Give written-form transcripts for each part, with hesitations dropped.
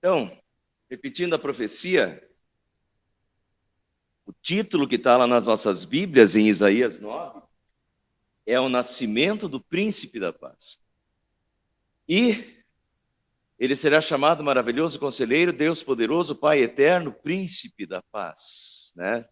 Então, repetindo a profecia, o título que está lá nas nossas Bíblias, em Isaías 9, é o nascimento do príncipe da paz. E ele será chamado maravilhoso conselheiro, Deus poderoso, Pai eterno, príncipe da paz, né?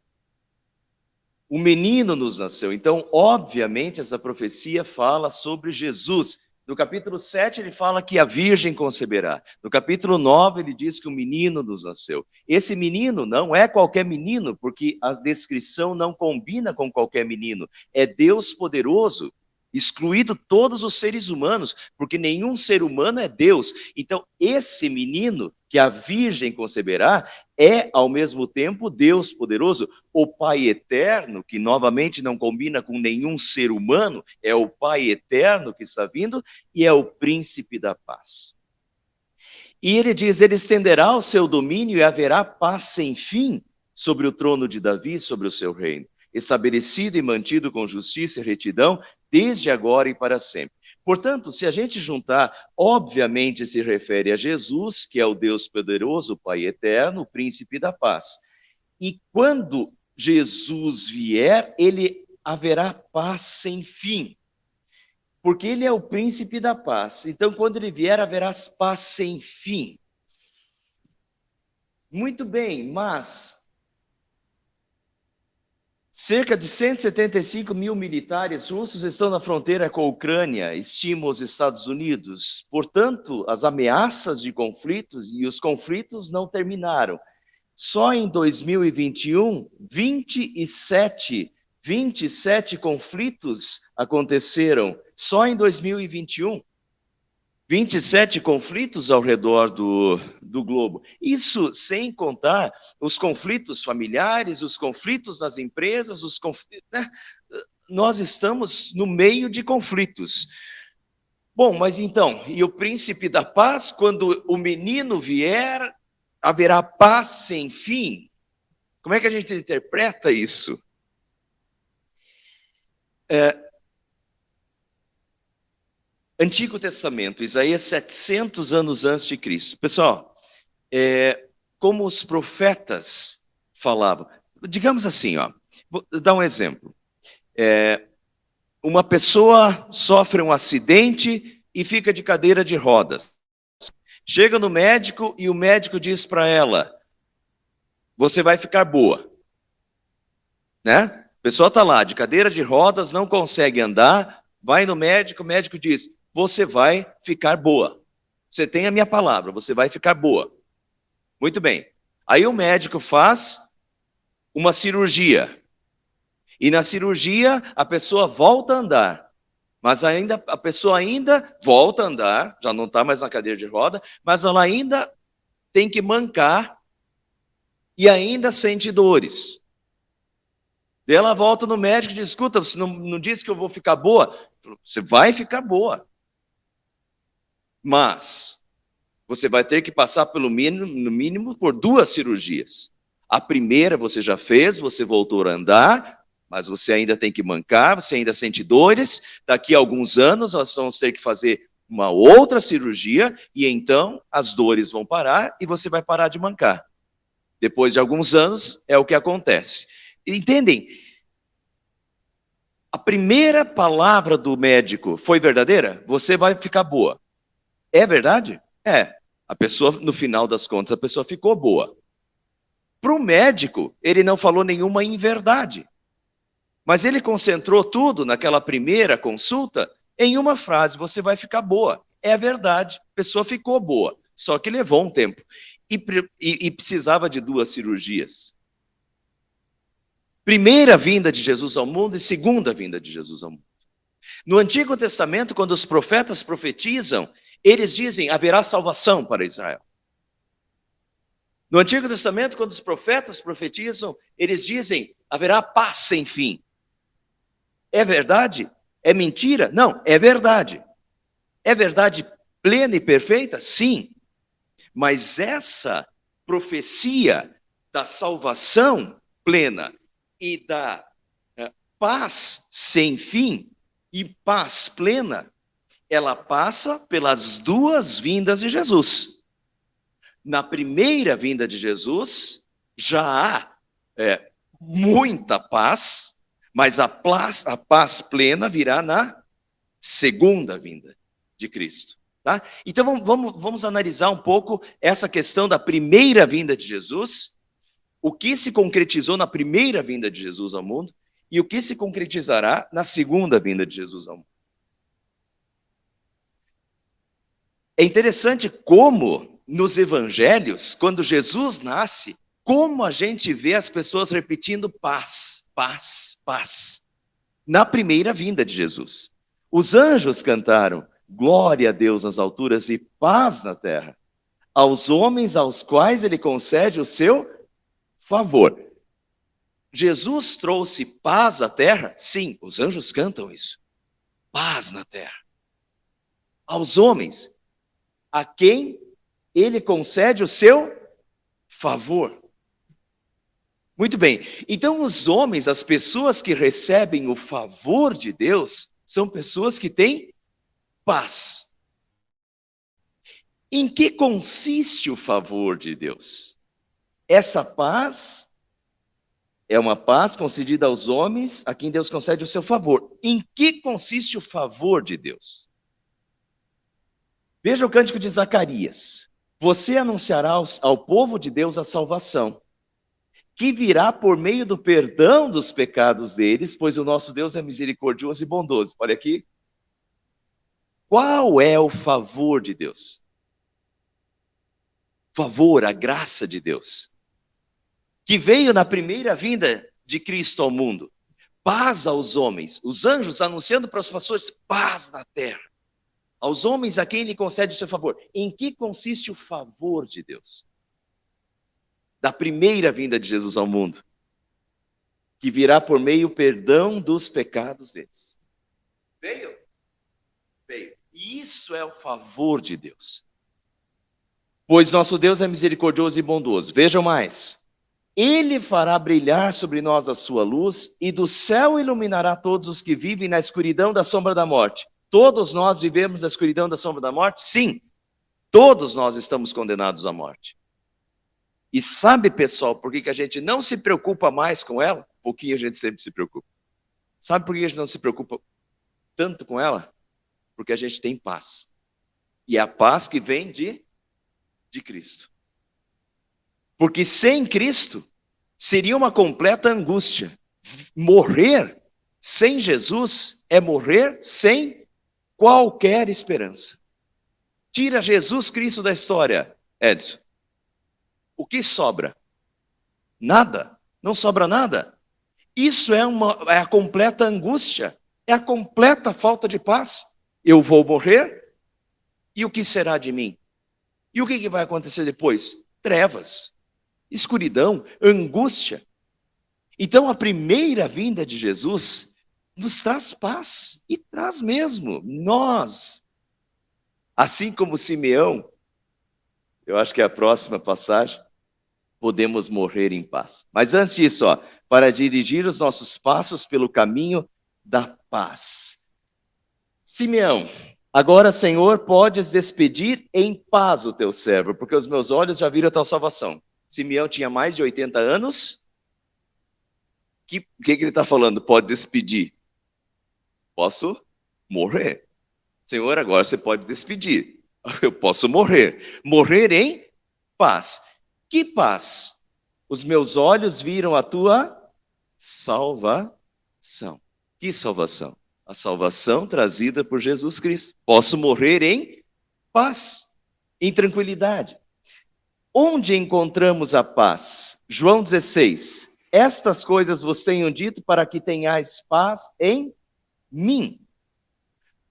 O menino nos nasceu. Então, obviamente, essa profecia fala sobre Jesus. No capítulo 7, ele fala que a virgem conceberá. No capítulo 9, ele diz que o menino nos nasceu. Esse menino não é qualquer menino, porque a descrição não combina com qualquer menino. É Deus poderoso, excluído todos os seres humanos, porque nenhum ser humano é Deus. Então, esse menino que a virgem conceberá é, ao mesmo tempo, Deus poderoso, o Pai eterno, que novamente não combina com nenhum ser humano, é o Pai eterno que está vindo e é o príncipe da paz. E ele diz: ele estenderá o seu domínio e haverá paz sem fim sobre o trono de Davi, sobre o seu reino, estabelecido e mantido com justiça e retidão, desde agora e para sempre. Portanto, se a gente juntar, obviamente se refere a Jesus, que é o Deus poderoso, o Pai eterno, o príncipe da paz. E quando Jesus vier, ele haverá paz sem fim, porque ele é o príncipe da paz. Então, quando ele vier, haverá paz sem fim. Muito bem, mas cerca de 175 mil militares russos estão na fronteira com a Ucrânia, estimam os Estados Unidos. Portanto, as ameaças de conflitos e os conflitos não terminaram. Só em 2021, 27 conflitos aconteceram. Só em 2021. 27 conflitos ao redor do globo. Isso sem contar os conflitos familiares, os conflitos nas empresas, os conflitos, né? Nós estamos no meio de conflitos. Bom, mas então, e o príncipe da paz, quando o menino vier, haverá paz sem fim? Como é que a gente interpreta isso? Antigo Testamento, Isaías 700 anos antes de Cristo. Pessoal, como os profetas falavam, digamos assim, ó, vou dar um exemplo. Uma pessoa sofre um acidente e fica de cadeira de rodas. Chega no médico e o médico diz para ela: você vai ficar boa. Né? A pessoa está lá, de cadeira de rodas, não consegue andar, vai no médico, o médico diz: você vai ficar boa. Você tem a minha palavra, você vai ficar boa. Muito bem. Aí o médico faz uma cirurgia. E na cirurgia a pessoa volta a andar. Mas ainda a pessoa ainda volta a andar, já não está mais na cadeira de roda, mas ela ainda tem que mancar e ainda sente dores. Daí ela volta no médico e diz: escuta, você não disse que eu vou ficar boa? Você vai ficar boa. Mas você vai ter que passar no mínimo por 2 cirurgias. A primeira você já fez, você voltou a andar, mas você ainda tem que mancar, você ainda sente dores. Daqui a alguns anos nós vamos ter que fazer uma outra cirurgia e então as dores vão parar e você vai parar de mancar. Depois de alguns anos é o que acontece. Entendem? A primeira palavra do médico foi verdadeira? Você vai ficar boa. É verdade? É. A pessoa, no final das contas, a pessoa ficou boa. Para o médico, ele não falou nenhuma inverdade. Mas ele concentrou tudo naquela primeira consulta em uma frase: você vai ficar boa. É verdade, a pessoa ficou boa. Só que levou um tempo. E precisava de 2 cirurgias. Primeira vinda de Jesus ao mundo e segunda vinda de Jesus ao mundo. No Antigo Testamento, quando os profetas profetizam, eles dizem: haverá salvação para Israel. No Antigo Testamento, quando os profetas profetizam, eles dizem: haverá paz sem fim. É verdade? É mentira? Não, é verdade. É verdade plena e perfeita? Sim. Mas essa profecia da salvação plena e da paz sem fim e paz plena, ela passa pelas 2 vindas de Jesus. na primeira vinda de Jesus, já há muita paz, mas a paz plena virá na segunda vinda de Cristo. Tá? Então vamos analisar um pouco essa questão da primeira vinda de Jesus, o que se concretizou na primeira vinda de Jesus ao mundo e o que se concretizará na segunda vinda de Jesus ao mundo. É interessante como nos evangelhos, quando Jesus nasce, como a gente vê as pessoas repetindo paz, paz, paz, na primeira vinda de Jesus. Os anjos cantaram glória a Deus nas alturas e paz na terra, aos homens aos quais ele concede o seu favor. Jesus trouxe paz à terra? Sim, os anjos cantam isso. Paz na terra. Aos homens, a quem ele concede o seu favor. Muito bem. Então, os homens, as pessoas que recebem o favor de Deus, são pessoas que têm paz. Em que consiste o favor de Deus? Essa paz é uma paz concedida aos homens a quem Deus concede o seu favor. Em que consiste o favor de Deus? Veja o cântico de Zacarias. Você anunciará ao povo de Deus a salvação, que virá por meio do perdão dos pecados deles, pois o nosso Deus é misericordioso e bondoso. Olha aqui. Qual é o favor de Deus? Favor, a graça de Deus, que veio na primeira vinda de Cristo ao mundo. Paz aos homens, os anjos anunciando para as pessoas paz na terra. Aos homens a quem ele concede o seu favor. Em que consiste o favor de Deus? Da primeira vinda de Jesus ao mundo, que virá por meio do perdão dos pecados deles. Veio? Veio. E isso é o favor de Deus. Pois nosso Deus é misericordioso e bondoso. Vejam mais. Ele fará brilhar sobre nós a sua luz e do céu iluminará todos os que vivem na escuridão da sombra da morte. Todos nós vivemos na escuridão da sombra da morte? Sim. Todos nós estamos condenados à morte. E sabe, pessoal, por que a gente não se preocupa mais com ela? Um pouquinho a gente sempre se preocupa. Sabe por que a gente não se preocupa tanto com ela? Porque a gente tem paz. E é a paz que vem de Cristo. Porque sem Cristo seria uma completa angústia. Morrer sem Jesus é morrer sem qualquer esperança. Tira Jesus Cristo da história, Edson. O que sobra? Nada. Não sobra nada. Isso é a completa angústia. É a completa falta de paz. Eu vou morrer e o que será de mim? E o que vai acontecer depois? Trevas, escuridão, angústia. Então a primeira vinda de Jesus nos traz paz. E traz mesmo. Nós, assim como Simeão, eu acho que é a próxima passagem, podemos morrer em paz. Mas antes disso, para dirigir os nossos passos pelo caminho da paz. Simeão, agora, Senhor, podes despedir em paz o teu servo, porque os meus olhos já viram a tua salvação. Simeão tinha mais de 80 anos. O que ele está falando? Pode despedir. Posso morrer. Senhor, agora você pode despedir. Eu posso morrer. Morrer em paz. Que paz? Os meus olhos viram a tua salvação. Que salvação? A salvação trazida por Jesus Cristo. Posso morrer em paz, em tranquilidade. Onde encontramos a paz? João 16. Estas coisas vos tenho dito para que tenhais paz em mim.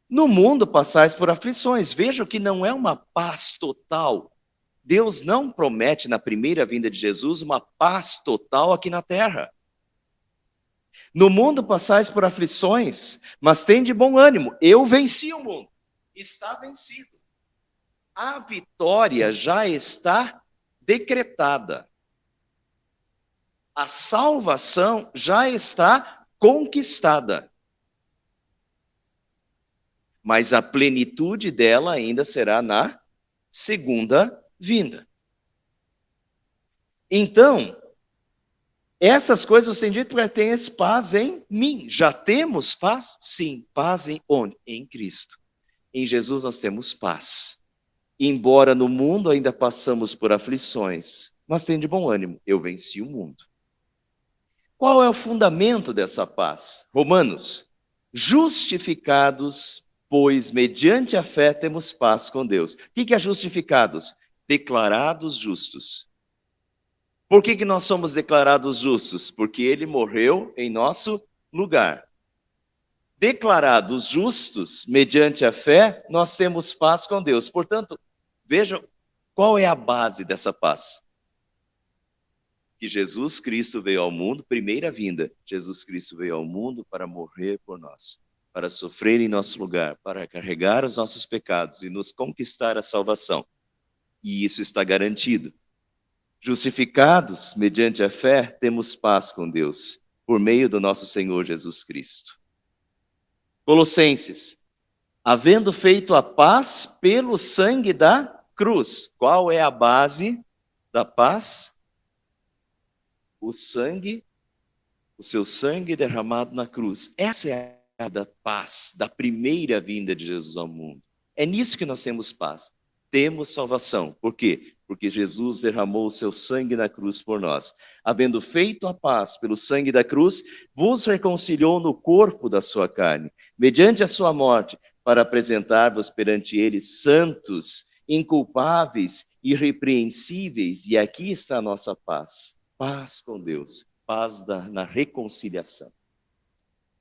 No mundo passais por aflições. Vejam que não é uma paz total. Deus não promete na primeira vinda de Jesus uma paz total aqui na terra. No mundo passais por aflições, mas tende bom ânimo. Eu venci o mundo. Está vencido. A vitória já está decretada. A salvação já está conquistada. Mas a plenitude dela ainda será na segunda vinda. Então, essas coisas você tem dito que tem esse paz em mim. Já temos paz? Sim. Paz em onde? Em Cristo. Em Jesus nós temos paz. Embora no mundo ainda passamos por aflições, mas tem de bom ânimo, eu venci o mundo. Qual é o fundamento dessa paz? Romanos, justificados, pois mediante a fé temos paz com Deus. O que é justificados? Declarados justos. Por que nós somos declarados justos? Porque ele morreu em nosso lugar. Declarados justos, mediante a fé, nós temos paz com Deus. Portanto, vejam qual é a base dessa paz. Que Jesus Cristo veio ao mundo, primeira vinda, Jesus Cristo veio ao mundo para morrer por nós, para sofrer em nosso lugar, para carregar os nossos pecados e nos conquistar a salvação. E isso está garantido. Justificados mediante a fé, temos paz com Deus, por meio do nosso Senhor Jesus Cristo. Colossenses, havendo feito a paz pelo sangue da cruz. Qual é a base da paz? O sangue, o seu sangue derramado na cruz. Essa é a da paz, da primeira vinda de Jesus ao mundo. É nisso que nós temos paz. Temos salvação. Por quê? Porque Jesus derramou o seu sangue na cruz por nós. Havendo feito a paz pelo sangue da cruz, vos reconciliou no corpo da sua carne, mediante a sua morte, para apresentar-vos perante ele santos, inculpáveis, irrepreensíveis. E aqui está a nossa paz. Paz com Deus, paz na reconciliação.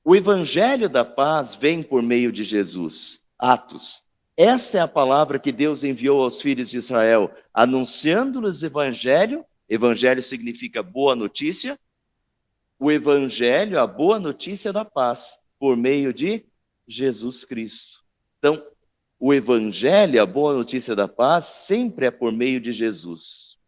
O evangelho da paz vem por meio de Jesus. Atos. Esta é a palavra que Deus enviou aos filhos de Israel, anunciando-lhes o evangelho. Evangelho significa boa notícia. O evangelho, a boa notícia da paz, por meio de Jesus Cristo. Então, o evangelho, a boa notícia da paz, sempre é por meio de Jesus.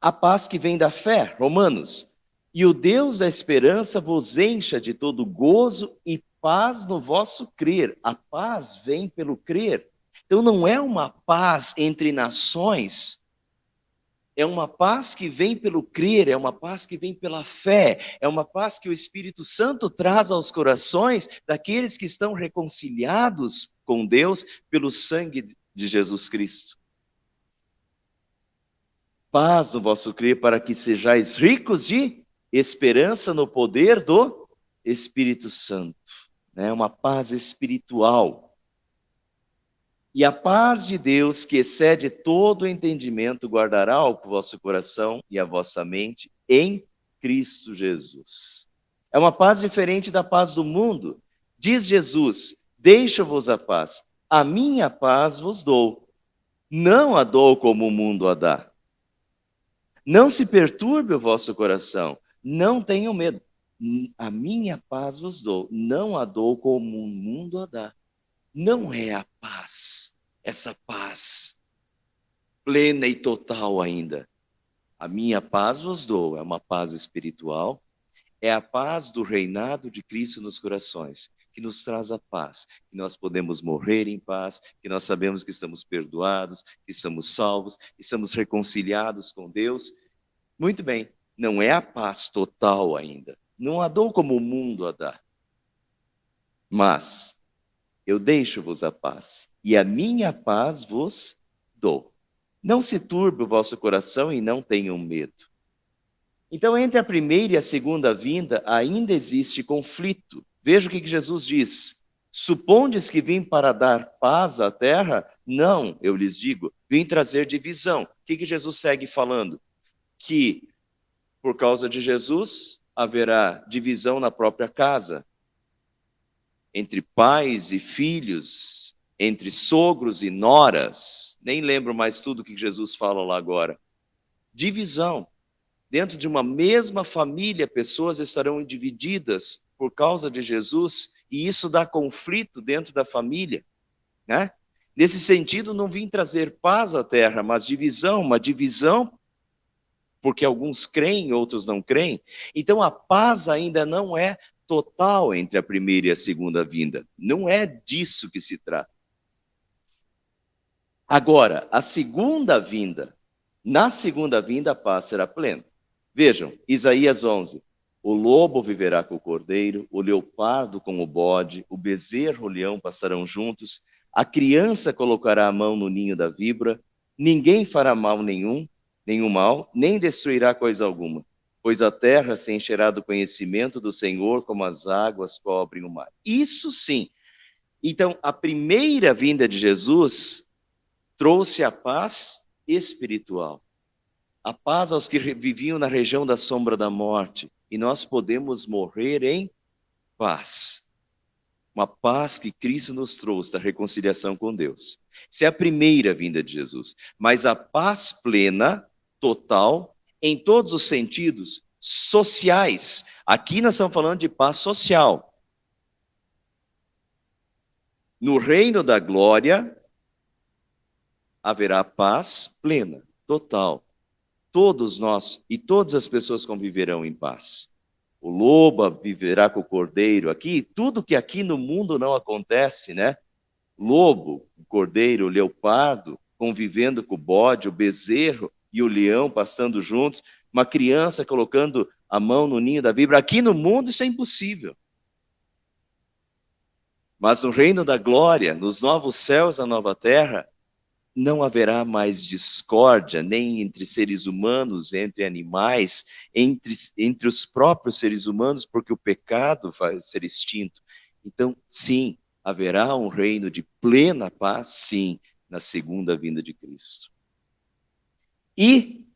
A paz que vem da fé, Romanos. E o Deus da esperança vos encha de todo gozo e paz no vosso crer. A paz vem pelo crer. Então não é uma paz entre nações, é uma paz que vem pelo crer, é uma paz que vem pela fé, é uma paz que o Espírito Santo traz aos corações daqueles que estão reconciliados com Deus pelo sangue de Jesus Cristo. Paz no vosso crer, para que sejais ricos de esperança no poder do Espírito Santo. Né? Uma paz espiritual. E a paz de Deus, que excede todo o entendimento, guardará o vosso coração e a vossa mente em Cristo Jesus. É uma paz diferente da paz do mundo. Diz Jesus, deixo-vos a paz, a minha paz vos dou. Não a dou como o mundo a dá. Não se perturbe o vosso coração, não tenham medo. A minha paz vos dou, não a dou como o mundo a dá. Não é a paz, essa paz plena e total ainda. A minha paz vos dou, é uma paz espiritual, é a paz do reinado de Cristo nos corações, que nos traz a paz, que nós podemos morrer em paz, que nós sabemos que estamos perdoados, que estamos salvos, que estamos reconciliados com Deus. Muito bem, não é a paz total ainda. Não a dou como o mundo a dá. Mas eu deixo-vos a paz, e a minha paz vos dou. Não se turbe o vosso coração e não tenham medo. Então, entre a primeira e a segunda vinda, ainda existe conflito. Veja o que Jesus diz. Supondes que vim para dar paz à terra? Não, eu lhes digo, vim trazer divisão. O que Jesus segue falando? Que, por causa de Jesus, haverá divisão na própria casa. Entre pais e filhos, entre sogros e noras. Nem lembro mais tudo que Jesus fala lá agora. Divisão. Dentro de uma mesma família, pessoas estarão divididas por causa de Jesus, e isso dá conflito dentro da família, né? Nesse sentido, não vim trazer paz à terra, mas divisão, uma divisão, porque alguns creem, outros não creem. Então, a paz ainda não é total entre a primeira e a segunda vinda. Não é disso que se trata. Agora, a segunda vinda, Na segunda vinda, a paz será plena. Vejam, Isaías 11. O lobo viverá com o cordeiro, o leopardo com o bode, o bezerro e o leão passarão juntos, a criança colocará a mão no ninho da víbora, ninguém fará mal nenhum mal, nem destruirá coisa alguma, pois a terra se encherá do conhecimento do Senhor como as águas cobrem o mar. Isso sim. Então, a primeira vinda de Jesus trouxe a paz espiritual. A paz aos que viviam na região da sombra da morte. E nós podemos morrer em paz. Uma paz que Cristo nos trouxe da reconciliação com Deus. Essa é a primeira vinda de Jesus. Mas a paz plena, total, em todos os sentidos sociais. Aqui nós estamos falando de paz social. No reino da glória, haverá paz plena, total. Todos nós e todas as pessoas conviverão em paz. O lobo viverá com o cordeiro. Aqui, tudo que aqui no mundo não acontece, né? Lobo, o cordeiro, o leopardo, convivendo com o bode, o bezerro e o leão passando juntos, uma criança colocando a mão no ninho da víbora. Aqui no mundo isso é impossível. Mas no reino da glória, nos novos céus, na nova terra, não haverá mais discórdia, nem entre seres humanos, entre animais, entre os próprios seres humanos, porque o pecado vai ser extinto. Então, sim, haverá um reino de plena paz, sim, na segunda vinda de Cristo. E,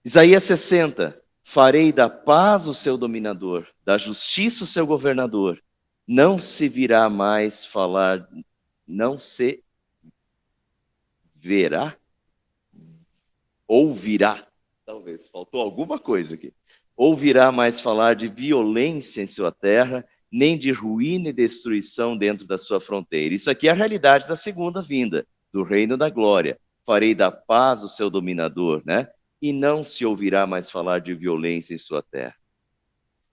Isaías 60, farei da paz o seu dominador, da justiça o seu governador. Não se virá mais falar, não se verá, ouvirá, talvez, faltou alguma coisa aqui, ouvirá mais falar de violência em sua terra, nem de ruína e destruição dentro da sua fronteira. Isso aqui é a realidade da segunda vinda, do reino da glória. Farei da paz o seu dominador, né? E não se ouvirá mais falar de violência em sua terra.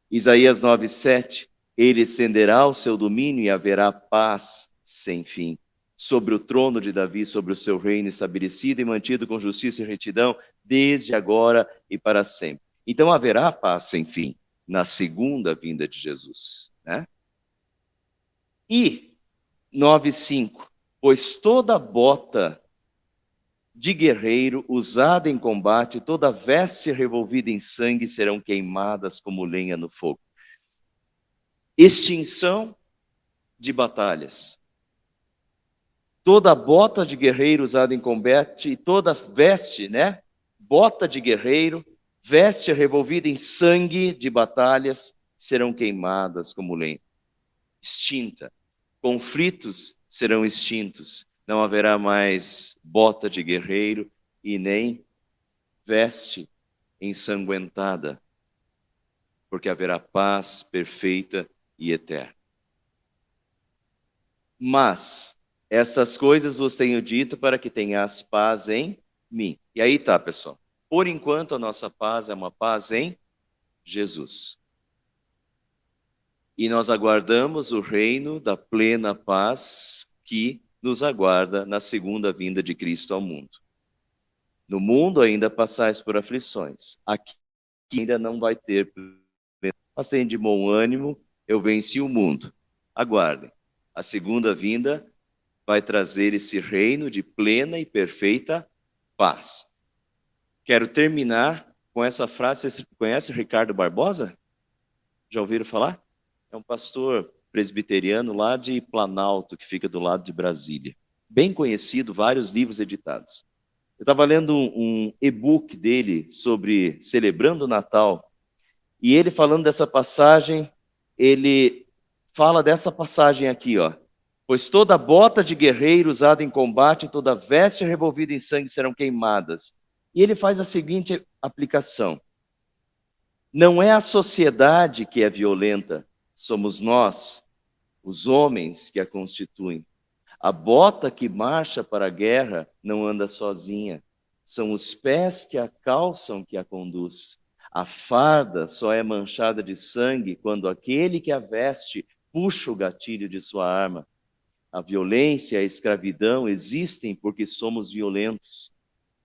Isaías 9:7, ele estenderá o seu domínio e haverá paz sem fim sobre o trono de Davi, sobre o seu reino estabelecido e mantido com justiça e retidão, desde agora e para sempre. Então haverá paz sem fim na segunda vinda de Jesus, né? E 9:5, pois toda bota de guerreiro usada em combate, toda veste revolvida em sangue serão queimadas como lenha no fogo. Extinção de batalhas. Toda bota de guerreiro usada em combate, toda veste, né? Bota de guerreiro, veste revolvida em sangue de batalhas, serão queimadas como lenha. Extinta. Conflitos serão extintos. Não haverá mais bota de guerreiro e nem veste ensanguentada, porque haverá paz perfeita e eterna. Mas essas coisas vos tenho dito para que tenhas paz em mim. E aí tá, pessoal. Por enquanto, a nossa paz é uma paz em Jesus. E nós aguardamos o reino da plena paz que nos aguarda na segunda vinda de Cristo ao mundo. No mundo ainda passais por aflições. Aqui ainda não vai ter. Mas tem de bom ânimo, eu venci o mundo. Aguardem. A segunda vinda vai trazer esse reino de plena e perfeita paz. Quero terminar com essa frase. Você conhece Ricardo Barbosa? Já ouviram falar? É um pastor presbiteriano lá de Planalto, que fica do lado de Brasília. Bem conhecido, vários livros editados. Eu estava lendo um e-book dele sobre celebrando o Natal, e ele falando dessa passagem, ele fala dessa passagem aqui, ó. Pois toda bota de guerreiro usada em combate, toda veste revolvida em sangue serão queimadas. E ele faz a seguinte aplicação: não é a sociedade que é violenta, somos nós, os homens, que a constituem. A bota que marcha para a guerra não anda sozinha, são os pés que a calçam que a conduz. A farda só é manchada de sangue quando aquele que a veste puxa o gatilho de sua arma. A violência e a escravidão existem porque somos violentos.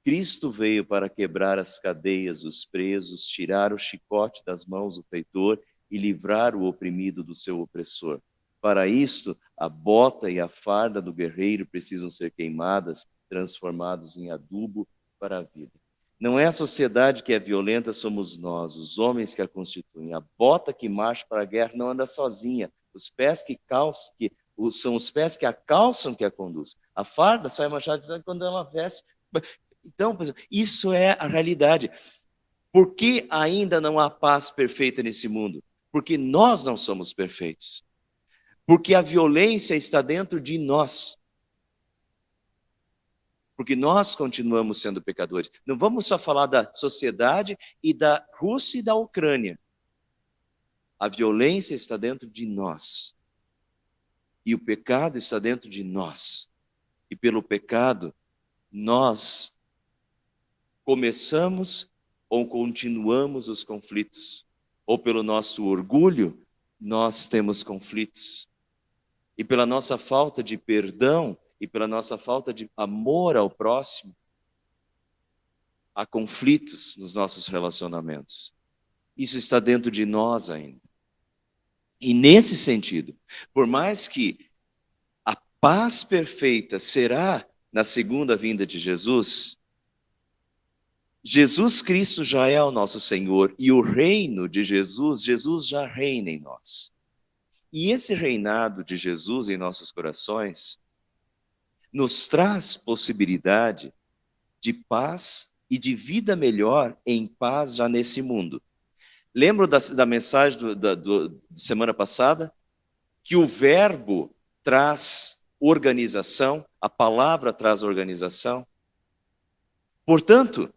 Cristo veio para quebrar as cadeias dos presos, tirar o chicote das mãos do feitor e livrar o oprimido do seu opressor. Para isto, a bota e a farda do guerreiro precisam ser queimadas, transformados em adubo para a vida. Não é a sociedade que é violenta, somos nós, os homens que a constituem. A bota que marcha para a guerra não anda sozinha. Os pés que calçam, são os pés que a calçam que a conduz. A farda só é manchada quando ela veste. Então, isso é a realidade. Por que ainda não há paz perfeita nesse mundo? Porque nós não somos perfeitos. Porque a violência está dentro de nós. Porque nós continuamos sendo pecadores. Não vamos só falar da sociedade e da Rússia e da Ucrânia. A violência está dentro de nós. E o pecado está dentro de nós. E pelo pecado, nós começamos ou continuamos os conflitos. Ou pelo nosso orgulho, nós temos conflitos. E pela nossa falta de perdão e pela nossa falta de amor ao próximo, há conflitos nos nossos relacionamentos. Isso está dentro de nós ainda. E nesse sentido, por mais que a paz perfeita será na segunda vinda de Jesus, Jesus Cristo já é o nosso Senhor e o reino de Jesus, Jesus já reina em nós. E esse reinado de Jesus em nossos corações nos traz possibilidade de paz e de vida melhor em paz já nesse mundo. Lembro da mensagem da semana passada? Que o verbo traz organização, a palavra traz organização. Portanto,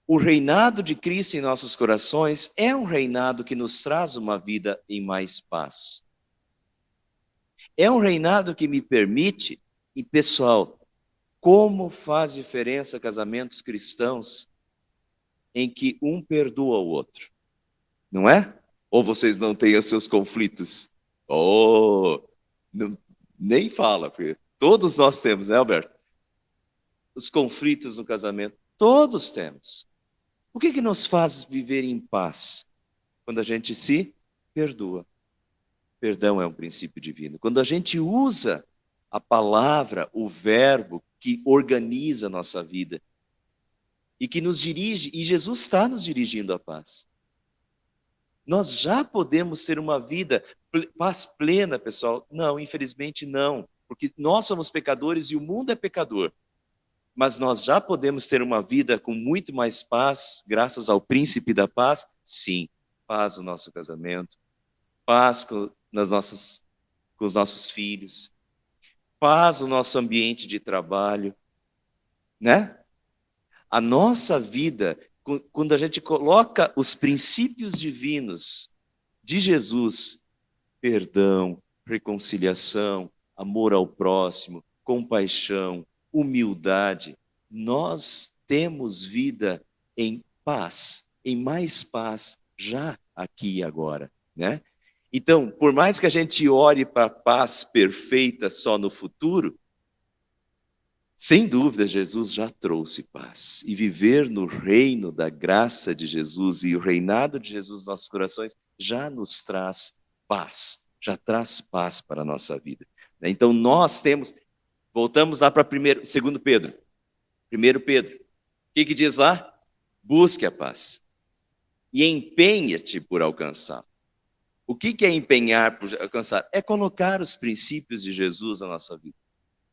o reinado de Cristo em nossos corações é um reinado que nos traz uma vida em mais paz. É um reinado que me permite, e pessoal, como faz diferença casamentos cristãos em que um perdoa o outro, não é? Ou vocês não têm os seus conflitos? Oh, não, nem fala, porque todos nós temos, né, Alberto? Os conflitos no casamento, todos temos. O que nos faz viver em paz? Quando a gente se perdoa. Perdão é um princípio divino. Quando a gente usa a palavra, o verbo que organiza a nossa vida e que nos dirige, e Jesus está nos dirigindo à paz. Nós já podemos ter uma vida paz plena, pessoal? Não, infelizmente não, porque nós somos pecadores e o mundo é pecador. Mas nós já podemos ter uma vida com muito mais paz, graças ao príncipe da paz? Sim, paz no nosso casamento, paz com os nossos filhos, paz no nosso ambiente de trabalho, né? A nossa vida, quando a gente coloca os princípios divinos de Jesus, perdão, reconciliação, amor ao próximo, compaixão, humildade, nós temos vida em paz, em mais paz, já aqui e agora, né? Então, por mais que a gente ore para a paz perfeita só no futuro, sem dúvida, Jesus já trouxe paz. E viver no reino da graça de Jesus e o reinado de Jesus nos nossos corações já nos traz paz, já traz paz para a nossa vida. Então nós temos, voltamos lá para 2 Pedro. 1 Pedro, o que diz lá? Busque a paz e empenha-te por alcançá-la. O que é empenhar por alcançar? É colocar os princípios de Jesus na nossa vida.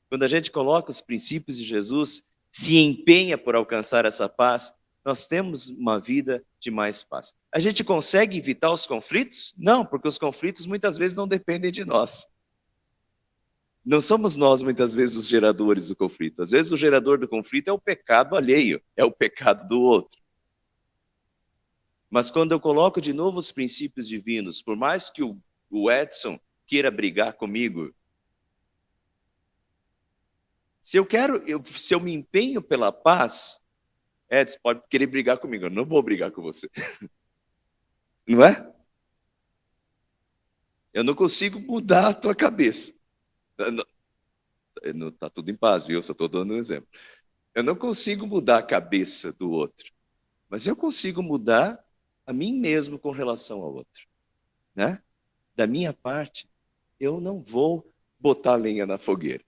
Quando a gente coloca os princípios de Jesus, se empenha por alcançar essa paz, nós temos uma vida de mais paz. A gente consegue evitar os conflitos? Não, porque os conflitos muitas vezes não dependem de nós. Não somos nós, muitas vezes, os geradores do conflito. Às vezes, o gerador do conflito é o pecado alheio, é o pecado do outro. Mas quando eu coloco de novo os princípios divinos, por mais que o Edson queira brigar comigo, se eu me empenho pela paz, Edson pode querer brigar comigo, eu não vou brigar com você. Não é? Eu não consigo mudar a tua cabeça. Tá tudo em paz, viu? Só estou dando um exemplo. Eu não consigo mudar a cabeça do outro, mas eu consigo mudar a mim mesmo com relação ao outro, né? Da minha parte, eu não vou botar lenha na fogueira.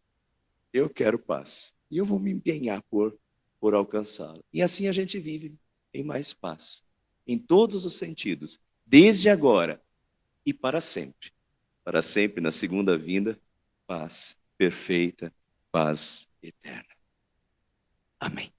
Eu quero paz. E eu vou me empenhar por alcançá-la. E assim a gente vive em mais paz. Em todos os sentidos. Desde agora e para sempre. Para sempre, na segunda vinda, paz perfeita, paz eterna. Amém.